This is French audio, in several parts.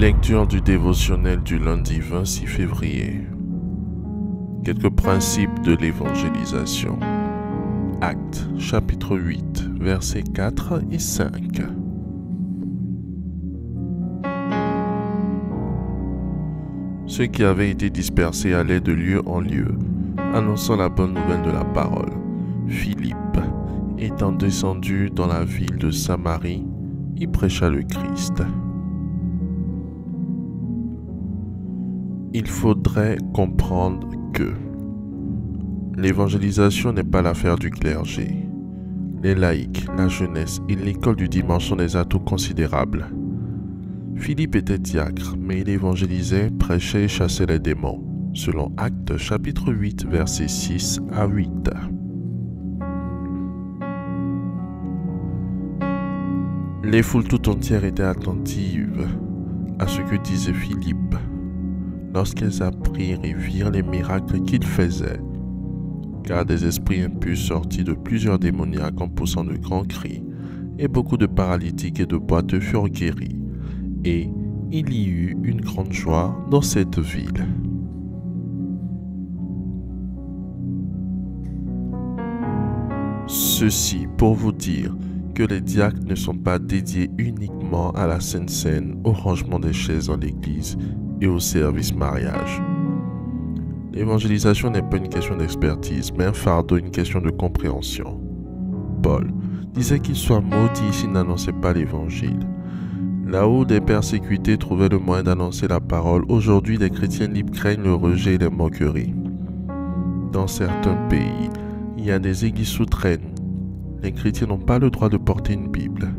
Lecture du dévotionnel du lundi 26 février. Quelques principes de l'évangélisation. Actes, chapitre 8, versets 4 et 5. Ceux qui avaient été dispersés allaient de lieu en lieu, annonçant la bonne nouvelle de la parole. Philippe, étant descendu dans la ville de Samarie, y prêcha le Christ. Il faudrait comprendre que l'évangélisation n'est pas l'affaire du clergé. Les laïcs, la jeunesse et l'école du dimanche sont des atouts considérables. Philippe était diacre, mais il évangélisait, prêchait et chassait les démons, selon Actes chapitre 8, versets 6 à 8. Les foules tout entières étaient attentives à ce que disait Philippe lorsqu'elles apprirent et virent les miracles qu'il faisait, car des esprits impurs sortis de plusieurs démoniaques en poussant de grands cris, et beaucoup de paralytiques et de boiteux furent guéris, et il y eut une grande joie dans cette ville. Ceci pour vous dire que les diacres ne sont pas dédiés uniquement à la Sainte Seine, au rangement des chaises dans l'église et au service mariage. L'évangélisation n'est pas une question d'expertise, mais un fardeau, une question de compréhension. Paul disait qu'il soit maudit s'il n'annonçait pas l'évangile. Là où des persécutés trouvaient le moyen d'annoncer la parole, aujourd'hui les chrétiens libres craignent le rejet et les moqueries. Dans certains pays, il y a des églises souterraines. Les chrétiens n'ont pas le droit de porter une Bible.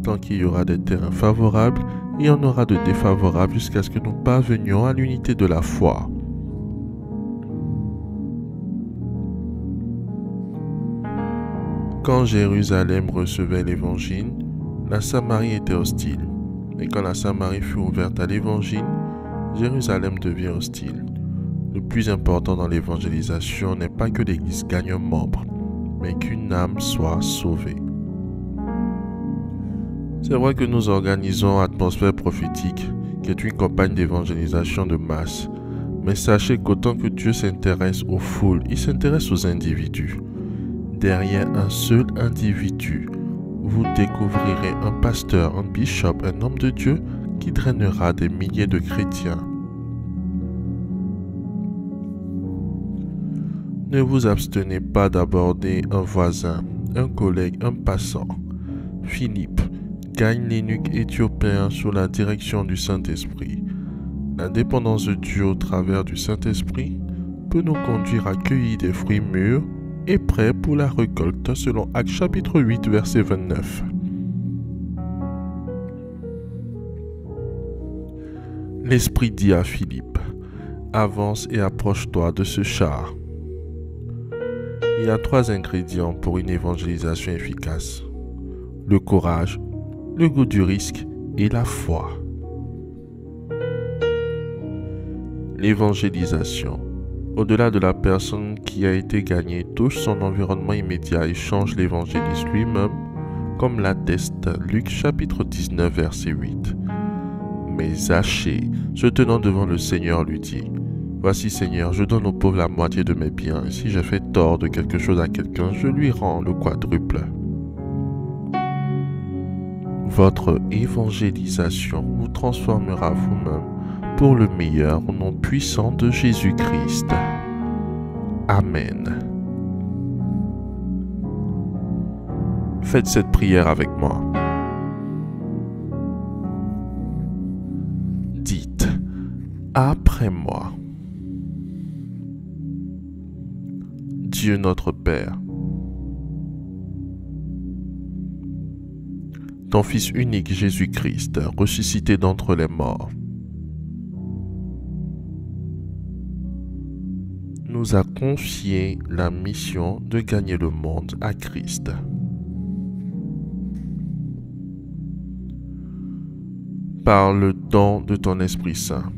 Tant qu'il y aura des terrains favorables, il y en aura de défavorables jusqu'à ce que nous parvenions à l'unité de la foi. Quand Jérusalem recevait l'évangile, la Samarie était hostile. Et quand la Samarie fut ouverte à l'évangile, Jérusalem devient hostile. Le plus important dans l'évangélisation n'est pas que l'Église gagne un membre, mais qu'une âme soit sauvée. C'est vrai que nous organisons Atmosphère prophétique, qui est une campagne d'évangélisation de masse. Mais sachez qu'autant que Dieu s'intéresse aux foules, il s'intéresse aux individus. Derrière un seul individu, vous découvrirez un pasteur, un bishop, un homme de Dieu qui drainera des milliers de chrétiens. Ne vous abstenez pas d'aborder un voisin, un collègue, un passant. Philippe gagne l'eunuque éthiopien sous la direction du Saint-Esprit. La dépendance de Dieu au travers du Saint-Esprit peut nous conduire à cueillir des fruits mûrs et prêts pour la récolte selon Actes chapitre 8 verset 29. L'Esprit dit à Philippe, avance et approche-toi de ce char. Il y a 3 ingrédients pour une évangélisation efficace: le courage, le goût du risque et la foi. L'évangélisation, au-delà de la personne qui a été gagnée, touche son environnement immédiat et change l'évangéliste lui-même, comme l'atteste Luc chapitre 19 verset 8. Mais Zachée, se tenant devant le Seigneur, lui dit, « Voici Seigneur, je donne aux pauvres la moitié de mes biens, et si j'ai fait tort de quelque chose à quelqu'un, je lui rends le quadruple. » Votre évangélisation vous transformera vous-même pour le meilleur au nom puissant de Jésus-Christ. Amen. Faites cette prière avec moi. Dites, après moi. Dieu notre Père, ton Fils unique Jésus-Christ, ressuscité d'entre les morts, nous a confié la mission de gagner le monde à Christ. Par le don de ton Esprit Saint,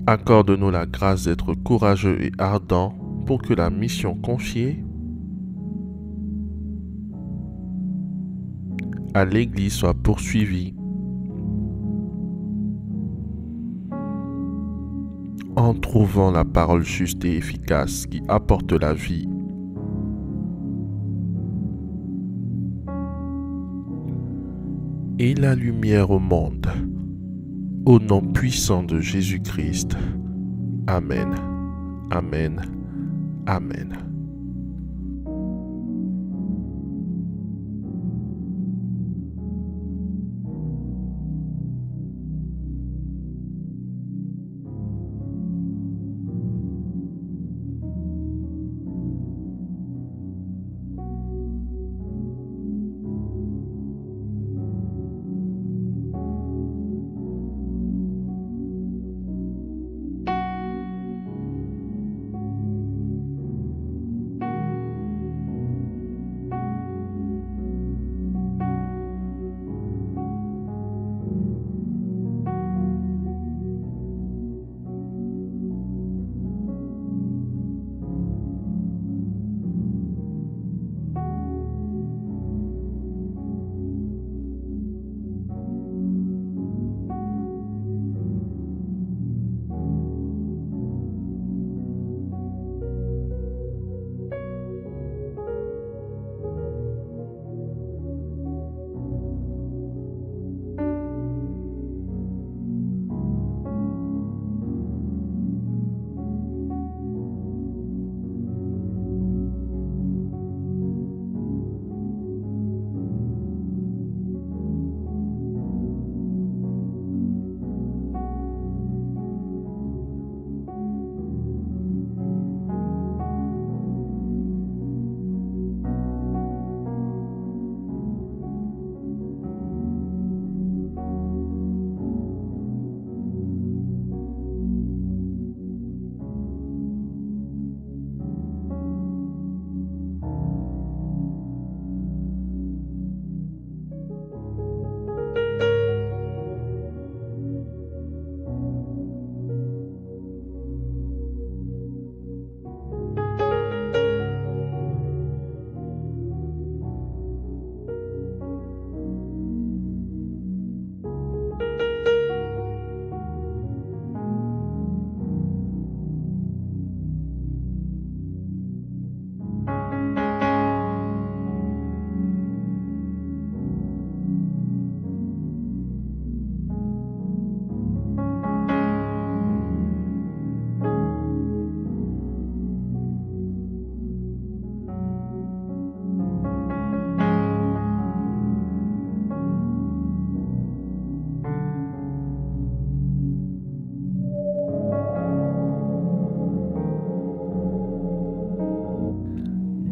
accorde-nous la grâce d'être courageux et ardents pour que la mission confiée à l'Église soit poursuivi. En trouvant la parole juste et efficace qui apporte la vie. Et la lumière au monde. Au nom puissant de Jésus-Christ. Amen. Amen. Amen.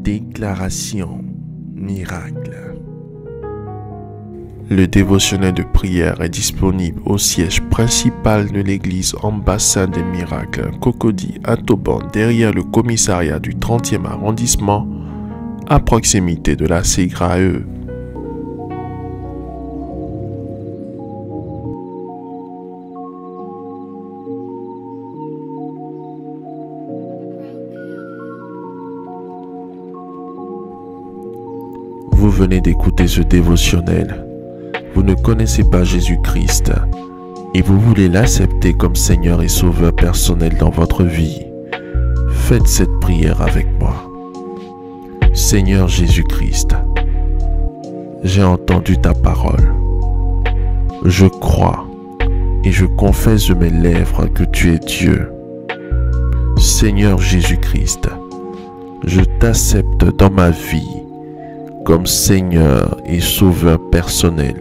Déclaration miracle. Le dévotionnel de prière est disponible au siège principal de l'église Ambassade des Miracles, Cocody à Toban, derrière le commissariat du 30e arrondissement, à proximité de la CGRAE. Vous venez d'écouter ce dévotionnel. Vous ne connaissez pas Jésus-Christ et vous voulez l'accepter comme Seigneur et Sauveur personnel dans votre vie. Faites cette prière avec moi. Seigneur Jésus-Christ, j'ai entendu ta parole. Je crois et je confesse de mes lèvres que tu es Dieu. Seigneur Jésus-Christ, je t'accepte dans ma vie comme Seigneur et Sauveur personnel.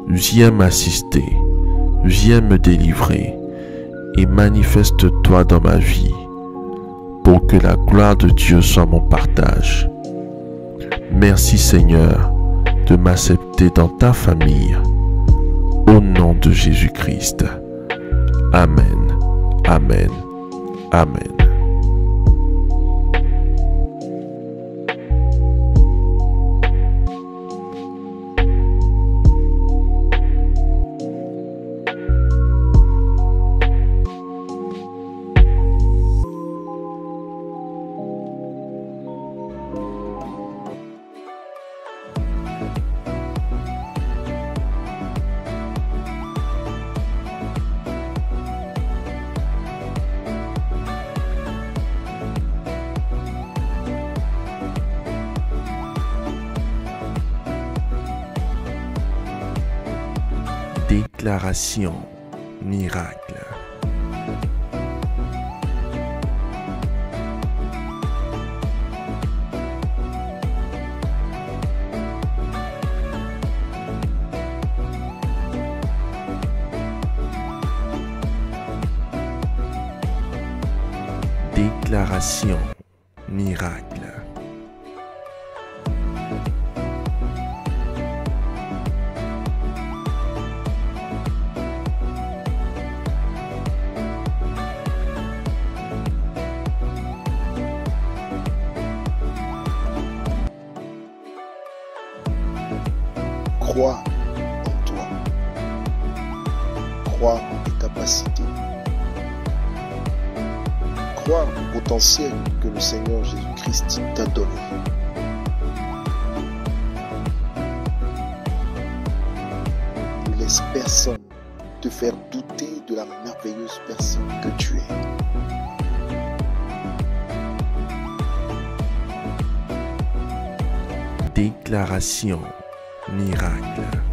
Viens m'assister, viens me délivrer et manifeste-toi dans ma vie pour que la gloire de Dieu soit mon partage. Merci Seigneur de m'accepter dans ta famille. Au nom de Jésus-Christ. Amen. Amen. Amen. Déclaration miracle. Déclaration miracle. Crois en toi. Crois en tes capacités. Crois au potentiel que le Seigneur Jésus-Christ t'a donné. Ne laisse personne te faire douter de la merveilleuse personne que tu es. Déclaration miracle.